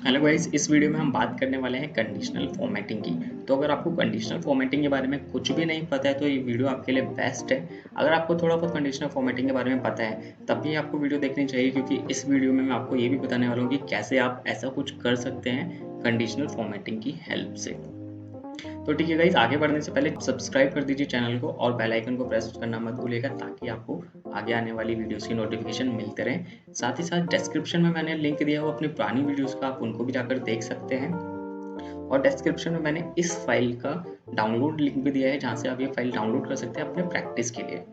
Hello guys, इस video में हम बात करने वाले हैं कंडीशनल फॉर्मेटिंग की। तो अगर आपको कंडीशनल फॉर्मेटिंग के बारे में कुछ भी नहीं पता है तो ये वीडियो आपके लिए बेस्ट है। अगर आपको थोड़ा बहुत कंडीशनल फॉर्मेटिंग के बारे में पता है तब भी आपको वीडियो देखनी चाहिए, क्योंकि इस वीडियो में मैं आपको ये भी बताने वाला हूँ कि कैसे आप ऐसा कुछ कर सकते हैं कंडीशनल फॉर्मेटिंग की हेल्प से। तो ठीक है गाइस, आगे बढ़ने से पहले सब्सक्राइब कर दीजिए चैनल को और बेल आइकन को प्रेस करना मत भूलिएगा, ताकि आपको आगे आने वाली वीडियोस की नोटिफिकेशन मिलते रहें। साथ ही साथ डिस्क्रिप्शन में मैंने लिंक दिया हुआ अपनी पुरानी वीडियोस का, आप उनको भी जाकर देख सकते हैं। और डिस्क्रिप्शन में मैंने इस फाइल का डाउनलोड लिंक भी दिया है, जहाँ से आप ये फाइल डाउनलोड कर सकते हैं अपने प्रैक्टिस के लिए।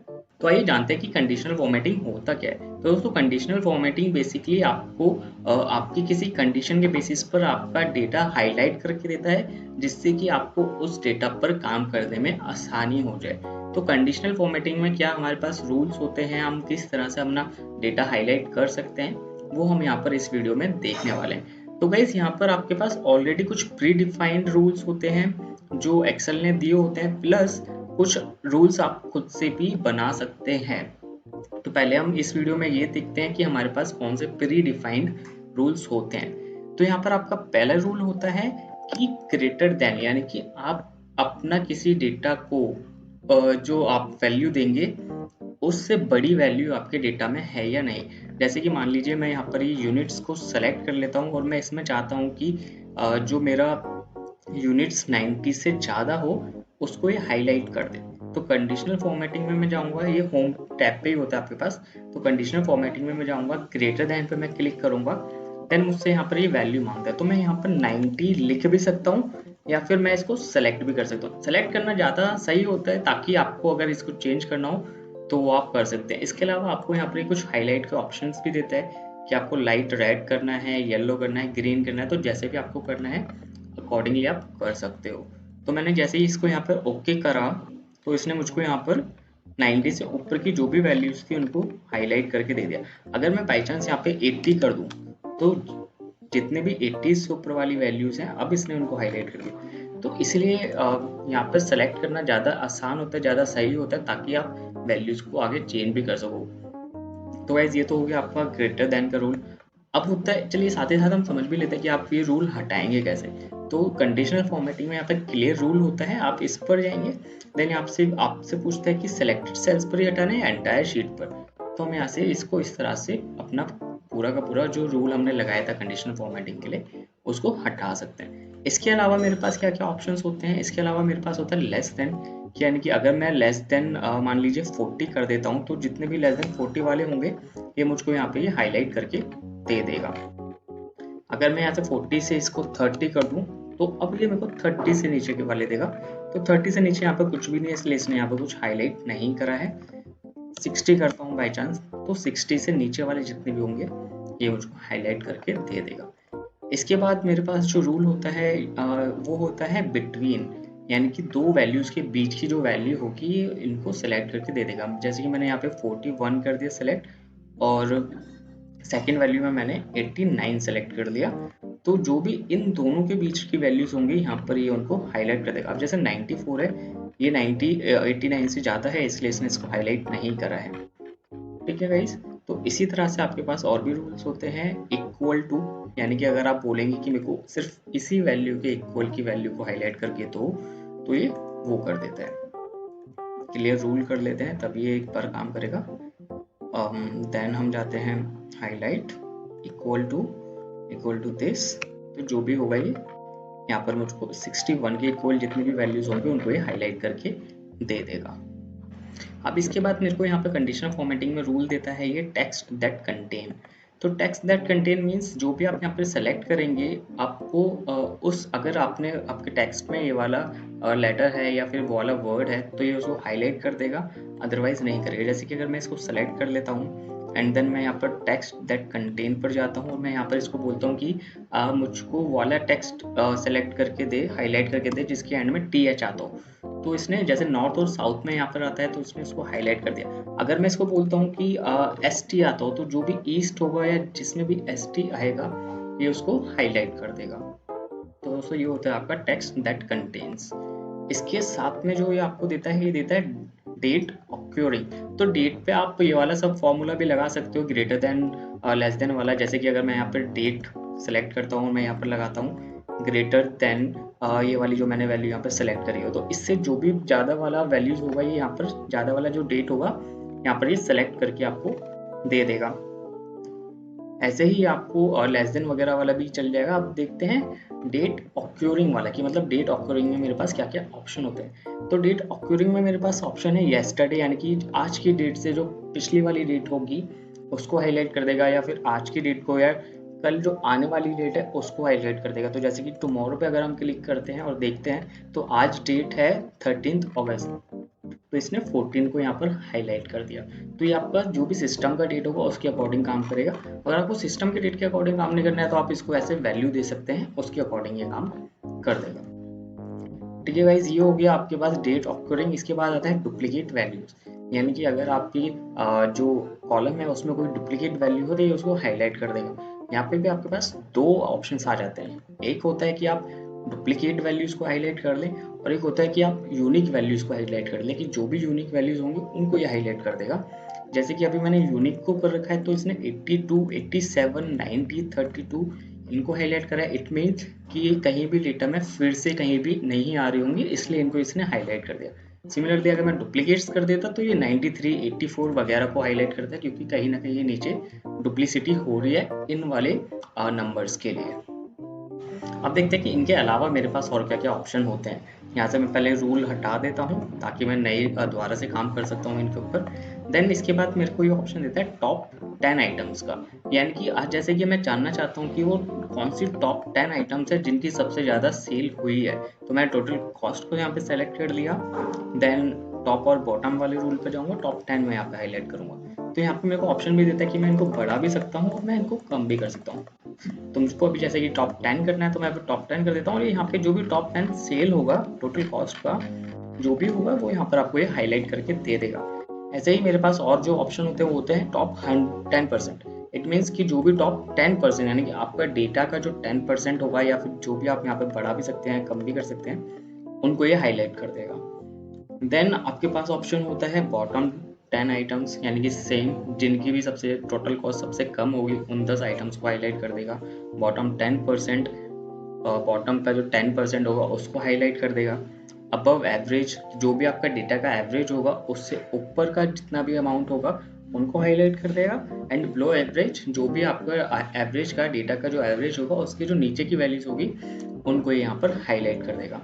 तो आइए जानते हैं कि कंडीशनल फॉर्मेटिंग होता क्या है। तो दोस्तों, कंडीशनल फॉर्मेटिंग बेसिकली आपको आपकी किसी कंडीशन के बेसिस पर आपका डेटा हाईलाइट करके देता है, जिससे कि आपको उस डेटा पर काम करने में आसानी हो जाए। तो कंडीशनल फॉर्मेटिंग में क्या हमारे पास रूल्स होते हैं, हम किस तरह से अपना डेटा हाईलाइट कर सकते हैं, वो हम यहाँ पर इस वीडियो में देखने वाले हैं। तो गाइस, यहाँ पर आपके पास ऑलरेडी कुछ प्री डिफाइंड रूल्स होते हैं जो एक्सेल ने दिए होते हैं, प्लस कुछ रूल्स आप खुद से भी बना सकते हैं। तो पहले हम इस वीडियो में ये देखते हैं कि हमारे पास कौन से प्री डिफाइंड रूल्स होते हैं। तो यहाँ पर आपका पहला रूल होता है कि ग्रेटर देन, यानी कि आप अपना किसी डेटा को जो आप वैल्यू देंगे उससे बड़ी वैल्यू आपके डेटा में है या नहीं। जैसे कि मान लीजिए मैं यहाँ पर ये यूनिट्स को सेलेक्ट कर लेता हूँ और मैं इसमें चाहता हूँ कि जो मेरा यूनिट्स 90 से ज़्यादा हो उसको ये हाईलाइट कर दे। तो कंडीशनल फॉर्मेटिंग में मैं जाऊँगा, ये होम टैब पे ही होता है आपके पास। तो कंडीशनल फॉर्मेटिंग में मैं जाऊँगा, ग्रेटर देन पे मैं क्लिक करूँगा, देन मुझसे यहाँ पर ये वैल्यू मांगता है। तो मैं यहाँ पर 90 लिख भी सकता हूँ या फिर मैं इसको सेलेक्ट भी कर सकता हूँ। सेलेक्ट करना ज़्यादा सही होता है, ताकि आपको अगर इसको चेंज करना हो तो वो आप कर सकते हैं। इसके अलावा आपको यहाँ पर कुछ हाईलाइट के ऑप्शंस भी देता है कि आपको लाइट रेड करना है, येलो करना है, ग्रीन करना है। तो जैसे भी आपको करना है अकॉर्डिंगली आप कर सकते हो। तो मैंने जैसे ही इसको यहाँ पर ओके करा तो इसने मुझको यहाँ पर 90 से ऊपर की जो भी वैल्यूज थी उनको हाईलाइट करके दे दिया। अगर मैं बाई चांस यहाँ पे 80 कर दूं तो जितने भी 80 से ऊपर वाली वैल्यूज हैं अब इसने उनको हाईलाइट कर दिया। तो इसलिए यहाँ पर सेलेक्ट करना ज़्यादा आसान होता है, ज़्यादा सही होता है, ताकि आप वैल्यूज को आगे चेंज भी कर सको। तो गाइस, ये तो हो गया आपका ग्रेटर देन का रूल। अब होता है, चलिए साथ ही साथ हम समझ भी लेते हैं कि आप ये रूल हटाएंगे कैसे। तो कंडीशनल फॉर्मेटिंग में यहाँ पर क्लियर रूल होता है, आप इस पर जाएंगे, देन आपसे आपसे पूछता है कि सिलेक्टेड सेल्स पर ही हटाना है या एंटायर शीट पर। तो हम यहाँ से इसको इस तरह से अपना पूरा का पूरा जो रूल हमने लगाया था कंडीशनल फॉर्मेटिंग के लिए उसको हटा सकते हैं। इसके अलावा मेरे पास क्या क्या ऑप्शंस होते हैं, इसके अलावा मेरे पास होता है लेस देन, यानी कि अगर मैं लेस देन मान लीजिए 40 कर देता हूँ तो जितने भी लेस देन 40 वाले होंगे ये मुझको यहाँ पे ये हाईलाइट करके दे देगा। अगर मैं यहाँ से 40 से इसको 30 कर दूं तो अब ये मेरे को 30 से नीचे के वाले देगा। तो 30 से नीचे यहाँ पे कुछ भी नहीं है, इसलिए इसने यहाँ पे कुछ हाईलाइट नहीं करा है। 60 करता हूँ बाई चांस, तो 60 से नीचे वाले जितने भी होंगे ये मुझको हाईलाइट करके दे देगा। इसके बाद मेरे पास जो रूल होता है वो होता है बिटवीन, यानी कि दो वैल्यूज के बीच की जो वैल्यू होगी इनको सेलेक्ट करके दे देगा। जैसे कि मैंने यहाँ पे 41 कर दिया सेलेक्ट, और सेकेंड वैल्यू में मैंने 89 सेलेक्ट कर दिया। तो जो भी इन दोनों के बीच की वैल्यूज होंगी यहाँ पर ये उनको हाईलाइट कर देगा। अब जैसे 94 है, ये 89 से ज़्यादा है, इसलिए इसने इसको हाईलाइट नहीं करा है। ठीक है गाइस, तो इसी तरह से आपके पास और भी रूल्स होते हैं इक्वल टू, यानी कि अगर आप बोलेंगे कि मेरे को सिर्फ इसी वैल्यू के इक्वल की वैल्यू को हाईलाइट करके दो तो ये वो कर देता है। क्लियर रूल कर लेते हैं तब ये एक बार काम करेगा। देन हम जाते हैं हाईलाइट इक्वल टू दिस। तो जो भी होगा ये यहाँ पर मुझको 61 के इक्वल जितने भी वैल्यूज होंगे उनको ये हाईलाइट करके दे देगा। अब इसके बाद मेरे को यहाँ पे कंडीशनल फॉर्मेटिंग में रूल देता है ये टेक्स्ट दैट कंटेन। तो टेक्स्ट दैट कंटेन मीन्स जो भी आप यहाँ पे सेलेक्ट करेंगे आपको उस, अगर आपने आपके टेक्स्ट में ये वाला लेटर है या फिर वो वाला वर्ड है तो ये उसको हाईलाइट कर देगा, अदरवाइज नहीं करेगा। जैसे कि अगर मैं इसको सेलेक्ट कर लेता हूँ एंड देन मैं यहाँ पर टेक्स्ट दैट कंटेन पर जाता हूँ और मैं यहाँ पर इसको बोलता हूँ कि मुझको वाला टेक्स्ट सेलेक्ट करके दे, हाईलाइट करके दे जिसके एंड में TH आता हो। तो इसने जैसे नॉर्थ और साउथ में यहाँ पर आता है तो इसने इसको हाईलाइट कर दिया। अगर मैं इसको बोलता हूँ कि ST आता हो तो जो भी ईस्ट होगा या जिसमें भी ST आएगा ये उसको हाईलाइट कर देगा। तो दोस्तों, ये होता है आपका टेक्स्ट दैट कंटेन्स। इसके साथ में जो ये आपको देता है, ये देता है डेट ऑक्योरिंग। तो डेट पे आप ये वाला सब फॉर्मूला भी लगा सकते हो, ग्रेटर देन लेस देन वाला। जैसे कि अगर मैं यहाँ पर डेट सेलेक्ट करता हूँ, मैं यहाँ पर लगाता हूँ ग्रेटर देन ये वाली जो मैंने वैल्यू यहाँ पर सेलेक्ट करी हो, तो इससे जो भी ज़्यादा वाला वैल्यूज होगा ये यहाँ पर ज़्यादा वाला जो डेट होगा यहाँ पर ये सेलेक्ट करके आपको दे देगा। ऐसे ही आपको लेस देन वगैरह वाला भी चल जाएगा। अब देखते हैं डेट ऑक्यूरिंग वाला, कि मतलब डेट ऑक्यूरिंग में मेरे पास क्या क्या ऑप्शन होते हैं। तो डेट ऑक्यूरिंग में मेरे पास ऑप्शन है येस्टरडे, यानी कि आज की डेट से जो पिछली वाली डेट होगी उसको हाईलाइट कर देगा, या फिर आज की डेट को या कल जो आने वाली डेट है उसको हाईलाइट कर देगा। तो जैसे कि टुमारो पे अगर हम क्लिक करते हैं और देखते हैं तो आज डेट है 13 अगस्त, तो इसने 14 को यहाँ पर हाईलाइट कर दिया। तो ये आपका जो भी सिस्टम का डेट होगा उसके अकॉर्डिंग काम करेगा। अगर आपको सिस्टम के डेट के अकॉर्डिंग काम नहीं करना है तो आप इसको ऐसे वैल्यू दे सकते हैं, उसके अकॉर्डिंग ये काम कर देगा। ठीक है गाइज, ये हो गया आपके पास डेट ऑक्यूरिंग। इसके बाद आता है डुप्लीकेट वैल्यूज, यानी कि अगर आपकी जो कॉलम है उसमें कोई डुप्लीकेट वैल्यू हो तो ये उसको हाईलाइट कर देगा। यहाँ पे भी आपके पास दो ऑप्शंस आ जाते हैं, एक होता है कि आप डुप्लीकेट वैल्यूज को हाईलाइट कर लें, और एक होता है कि आप यूनिक वैल्यूज को हाईलाइट कर लें, कि जो भी यूनिक वैल्यूज होंगे उनको ये हाईलाइट कर देगा। जैसे कि अभी मैंने यूनिक को कर रखा है तो इसने 82, 87, 90, 32 इनको हाईलाइट करा है। इट मीन्स कि ये कहीं भी डेटा में फिर से कहीं भी नहीं आ रही होंगी, इसलिए इनको इसने हाईलाइट कर दिया। सिमिलरली अगर मैं डुप्लीकेट्स कर देता तो ये 93, 84 वगैरह को हाईलाइट करता है, क्योंकि कहीं ना कहीं नीचे डुप्लीसिटी हो रही है इन वाले नंबर्स के लिए। अब देखते हैं कि इनके अलावा मेरे पास और क्या क्या ऑप्शन होते हैं। यहाँ से मैं पहले रूल हटा देता हूँ ताकि मैं नई दोबारा से काम कर सकता हूँ इनके ऊपर। देन इसके बाद मेरे को ये ऑप्शन देता है टॉप 10 आइटम्स का, यानी कि आज जैसे कि मैं जानना चाहता हूँ कि वो कौन सी टॉप 10 आइटम्स है जिनकी सबसे ज़्यादा सेल हुई है। तो मैं टोटल कॉस्ट को यहाँ पे सेलेक्ट कर लिया, देन टॉप और बॉटम वाले रूल पे जाऊँगा, टॉप 10 में यहाँ पे हाईलाइट करूँगा। तो यहाँ पे मेरे को ऑप्शन भी देता है कि मैं इनको बढ़ा भी सकता हूँ और मैं इनको कम भी कर सकता हूँ। तो मुझको अभी जैसे कि टॉप 10 करना है तो मैं अभी टॉप 10 कर देता हूँ, और यहाँ पे जो भी टॉप 10 सेल होगा टोटल कॉस्ट का जो भी होगा वो यहाँ पर आपको ये हाईलाइट करके दे देगा। ऐसे ही मेरे पास और जो ऑप्शन होते हैं वो होते हैं टॉप 10%। इट मीन्स कि जो भी टॉप 10% यानी कि आपका डेटा का जो 10% होगा, या फिर जो भी आप यहाँ पे बढ़ा भी सकते हैं कम भी कर सकते हैं, उनको ये हाईलाइट कर देगा। देन आपके पास ऑप्शन होता है बॉटम 10 आइटम्स, यानी कि सेम जिनकी भी सबसे टोटल कॉस्ट सबसे कम होगी उन 10 आइटम्स को हाईलाइट कर देगा। बॉटम 10%, बॉटम का जो 10% होगा उसको हाईलाइट कर देगा। अबव एवरेज, जो भी आपका डेटा का एवरेज होगा उससे ऊपर का जितना भी अमाउंट होगा उनको हाईलाइट कर देगा। एंड बिलो एवरेज, जो भी आपका एवरेज का डेटा का जो एवरेज होगा उसके जो नीचे की वैल्यूज होगी उनको यहाँ पर हाईलाइट कर देगा।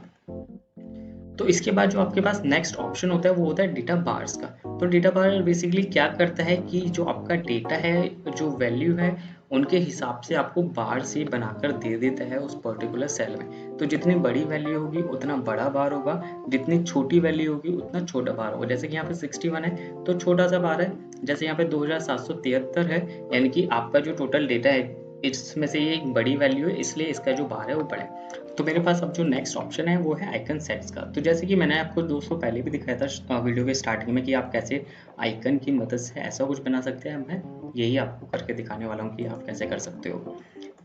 तो इसके बाद जो आपके पास नेक्स्ट ऑप्शन होता है वो होता है डेटा बार्स का। तो डेटा बार बेसिकली क्या करता है कि जो आपका डेटा है, जो वैल्यू है, उनके हिसाब से आपको बार से बनाकर दे देता है उस पर्टिकुलर सेल में। तो जितनी बड़ी वैल्यू होगी उतना बड़ा बार होगा, जितनी छोटी वैल्यू होगी उतना छोटा बार होगा। जैसे कि यहाँ पे 61 है तो छोटा सा बार है, जैसे यहाँ पे 2773 है, यानी कि आपका जो टोटल डेटा है इसमें से ये एक बड़ी वैल्यू है, इसलिए इसका जो बार है वो बड़ा है। तो मेरे पास अब जो नेक्स्ट ऑप्शन है वो है आइकन सेट्स का। तो जैसे कि मैंने आपको दोस्तों पहले भी दिखाया था वीडियो के स्टार्टिंग में कि आप कैसे आइकन की मदद से ऐसा कुछ बना सकते हैं, मैं यही आपको करके दिखाने वाला हूँ कि आप कैसे कर सकते हो।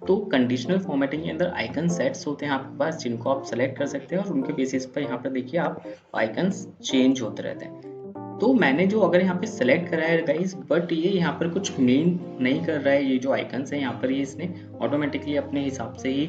तो कंडीशनल फॉर्मेटिंग के अंदर आइकन सेट्स होते हैं आपके पास, जिनको आप सेलेक्ट कर सकते हैं और उनके बेसिस पर यहाँ पर देखिए आप आइकन्स चेंज होते रहते हैं। तो मैंने जो अगर यहाँ पे सेलेक्ट करा है गाइस, बट ये यहाँ पर कुछ मीन नहीं कर रहा है। ये जो आइकन्स है यहाँ पर ये इसने ऑटोमेटिकली अपने हिसाब से ही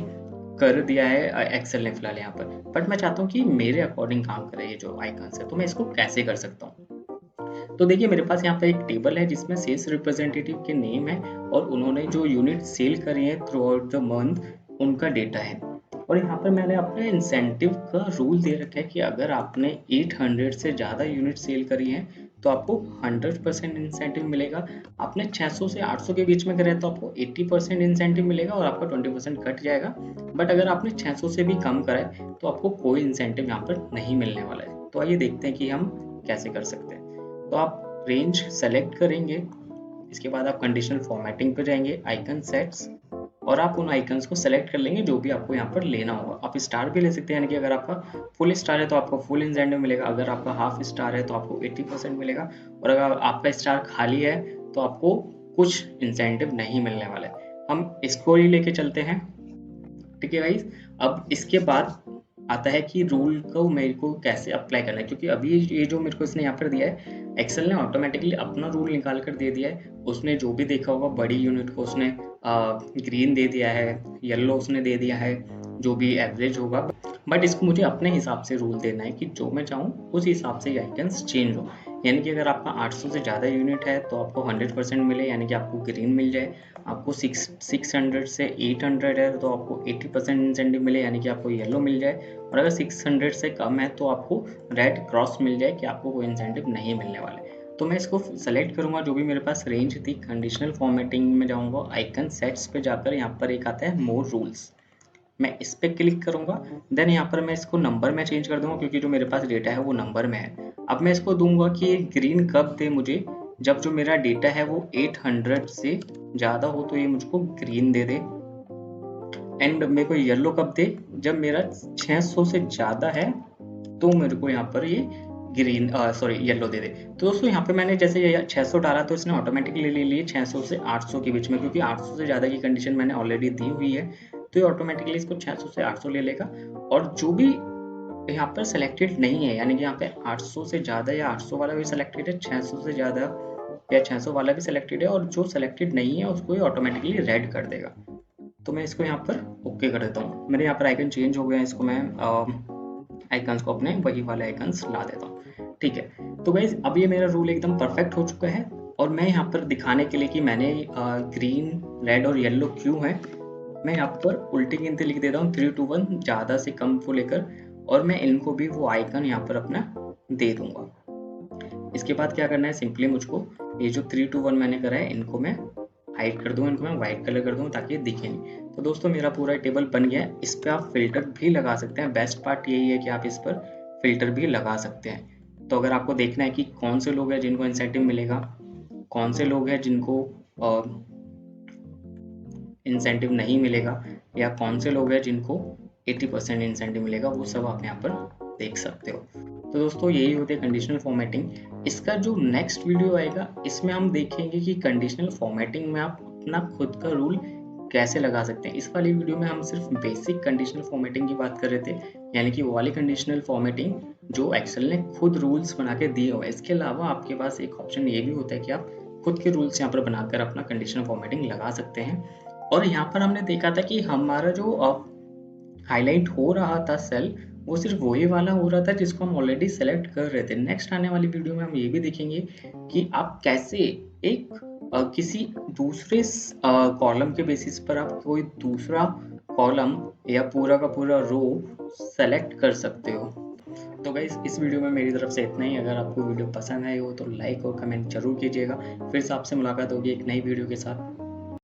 कर दिया है एक्सेल ने फिलहाल यहाँ पर। बट मैं चाहता हूँ कि मेरे अकॉर्डिंग काम करे ये जो आइकन्स है, तो मैं इसको कैसे कर सकता हूँ। तो देखिए मेरे पास यहाँ पर एक टेबल है जिसमें सेल्स रिप्रेजेंटेटिव के नेम है और उन्होंने जो यूनिट सेल करी है थ्रू आउट द मंथ उनका डेटा है। और यहाँ पर मैंने अपने इंसेंटिव का रूल दे रखा है कि अगर आपने 800 से ज़्यादा यूनिट सेल करी है तो आपको 100% इंसेंटिव मिलेगा। आपने 600 से 800 के बीच में करे तो आपको 80% इंसेंटिव मिलेगा और आपका 20% कट जाएगा। बट अगर आपने 600 से भी कम करा है तो आपको कोई इंसेंटिव यहाँ पर नहीं मिलने वाला है। तो आइए देखते हैं कि हम कैसे कर सकते हैं। तो आप रेंज सेलेक्ट करेंगे, इसके बाद आप कंडीशनल फॉर्मेटिंग पे जाएंगे, आइकन सेट्स, और आप उन आइकन्स को सेलेक्ट कर लेंगे जो भी आपको यहाँ पर लेना होगा। आप स्टार भी ले सकते हैं, यानी कि अगर आपका फुल स्टार है तो आपको फुल इंसेंटिव मिलेगा, अगर आपका हाफ स्टार है तो आपको 80% मिलेगा, और अगर आपका स्टार खाली है तो आपको कुछ इंसेंटिव नहीं मिलने वाला है। हम इसको ही लेके चलते हैं, ठीक है गाइस। अब इसके बाद आता है कि रूल को मेरे को कैसे अप्लाई करना है, क्योंकि अभी ये जो मेरे को इसने यहाँ पर दिया है, एक्सेल ने ऑटोमेटिकली अपना रूल निकाल कर दे दिया है। उसने जो भी देखा होगा बड़ी यूनिट को उसने ग्रीन दे दिया है, येलो उसने दे दिया है, जो भी एवरेज होगा। बट इसको मुझे अपने हिसाब से रूल देना है कि जो मैं चाहूँ उस हिसाब से ये आइकन्स चेंज हो। यानी कि अगर आपका 800 से ज़्यादा यूनिट है तो आपको 100% मिले, यानी कि आपको ग्रीन मिल जाए। आपको 600 से 800 है तो आपको 80% इंसेंटिव मिले, यानी कि आपको येलो मिल जाए। और अगर 600 से कम है तो आपको रेड क्रॉस मिल जाए कि आपको कोई इंसेंटिव नहीं मिलने वाले। तो मैं इसको सेलेक्ट करूंगा, जो भी मेरे पास रेंज थी, कंडीशनल फॉर्मेटिंग में जाऊंगा, आइकन सेट्स पे जाकर यहाँ पर एक आता है मोर रूल्स, मैं इस पे क्लिक करूंगा। देन यहाँ पर मैं इसको नंबर में चेंज कर दूंगा, क्योंकि जो मेरे पास डेटा है वो नंबर में है। अब मैं इसको दूंगा कि ये ग्रीन कब दे मुझे, जब जो मेरा डेटा है वो 800 से ज़्यादा हो तो ये मुझको ग्रीन दे दे। एंड मेरे को येलो कब दे, जब मेरा 600 से ज़्यादा है तो मेरे को यहाँ पर ये ग्रीन सॉरी येलो दे दे। तो दोस्तों यहाँ पे मैंने जैसे ये 600 डाला तो इसने ऑटोमेटिकली ले लिए 600 से 800 के बीच में, क्योंकि 800 से ज़्यादा की कंडीशन मैंने ऑलरेडी दी हुई है, तो ये ऑटोमेटिकली इसको 600 से 800 ले लेगा। और जो भी यहाँ पर सिलेक्टेड नहीं है, यानी कि यहाँ पे 800 से ज़्यादा या 800 वाला भी सिलेक्टेड है, 600 से ज़्यादा या 600 वाला भी सिलेक्टेड है, और जो सिलेक्टेड नहीं है उसको ये ऑटोमेटिकली रेड कर देगा। तो मैं इसको यहाँ पर ओके कर देता हूँ। मेरे यहाँ पर आइकन चेंज हो गया है, इसको मैं आइकन्स को अपने वही वाले आइकन्स ला देता हूँ। ठीक है, तो गाइज अब ये मेरा रूल एकदम परफेक्ट हो चुका है। और मैं यहाँ पर दिखाने के लिए कि मैंने ग्रीन, रेड और येलो क्यों है, मैं यहाँ पर उल्टी गिनती लिख देता हूँ 3 to 1, ज़्यादा से कम को लेकर, और मैं इनको भी वो आइकन यहाँ पर अपना दे दूंगा। इसके बाद क्या करना है, सिंपली मुझको ये जो 3 to 1 मैंने करा है इनको मैं हाइड कर दूंगा, इनको मैं व्हाइट कलर कर दूंगा ताकि ये दिखे नहीं। तो दोस्तों मेरा पूरा टेबल बन गया है। इस पर आप फिल्टर भी लगा सकते हैं। बेस्ट पार्ट यही है कि आप इस पर फिल्टर भी लगा सकते हैं। तो अगर आपको देखना है कि कौन से लोग हैं जिनको इंसेंटिव मिलेगा, कौन से लोग हैं जिनको इंसेंटिव नहीं मिलेगा, या कौन से लोग हैं जिनको 80% इंसेंटिव मिलेगा, वो सब आप यहाँ पर देख सकते हो। तो दोस्तों यही होती है कंडीशनल फॉर्मेटिंग। इसका जो नेक्स्ट वीडियो आएगा इसमें हम देखेंगे कि कंडीशनल फॉर्मेटिंग में आप अपना खुद का रूल कैसे लगा सकते हैं। इस वाली वीडियो में हम सिर्फ बेसिक कंडीशनल फॉर्मेटिंग की बात कर रहे थे, यानी कि वो वाली कंडीशनल फॉर्मेटिंग जो एक्सेल ने खुद रूल्स बना के दिए हुए। इसके अलावा आपके पास एक ऑप्शन ये भी होता है कि आप खुद के रूल्स यहाँ पर बनाकर अपना कंडीशनल फॉर्मेटिंग लगा सकते हैं। और यहाँ पर हमने देखा था कि हमारा जो हाईलाइट हो रहा था सेल, वो सिर्फ वही वाला हो रहा था जिसको हम ऑलरेडी सेलेक्ट कर रहे थे। नेक्स्ट आने वाली वीडियो में हम ये भी देखेंगे कि आप कैसे एक किसी दूसरे कॉलम के बेसिस पर आप कोई दूसरा कॉलम या पूरा का पूरा रो सेलेक्ट कर सकते हो। तो गाइस इस वीडियो में मेरी तरफ से इतना ही। अगर आपको वीडियो पसंद आई हो तो लाइक और कमेंट जरूर कीजिएगा। फिर से आपसे मुलाकात होगी एक नई वीडियो के साथ।